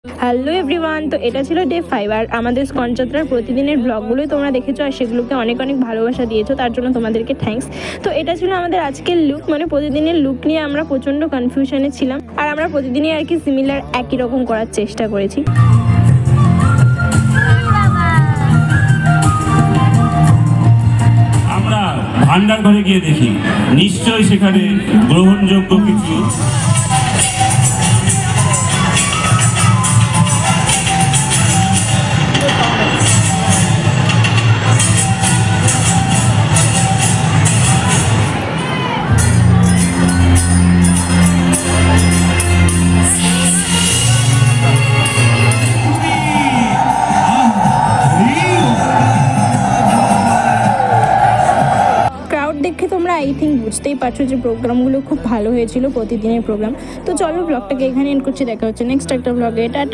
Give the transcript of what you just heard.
Hello everyone, তো এটা ছিল ডে 5 আর আমাদের স্কনযাত্রার প্রতিদিনের ব্লগগুলোই তোমরা দেখেছো আর সেগুলোকে অনেক অনেক ভালোবাসা দিয়েছো, তার জন্য তোমাদেরকে থ্যাঙ্কস। তো এটা ছিল আমাদের আজকের লুক, মানে প্রতিদিনের লুক নিয়ে আমরা প্রচণ্ড কনফিউশনে ছিলাম আর আমরা প্রতিদিনই আর কি সিমিলার একই রকম করার চেষ্টা করেছি। আমরা ভান্ডার ঘরে গিয়ে দেখি নিশ্চয়ই সেখানে গ্রহণযোগ্য কিছু দেখে তোমরা আই থিঙ্ক বুঝতেই পারছো যে প্রোগ্রামগুলো খুব ভালো হয়েছিল, প্রতিদিনের প্রোগ্রাম। তো চলো ব্লগটাকে এখানে এন্ড করছি, দেখা হচ্ছে নেক্সট একটা ব্লগে। টাটা।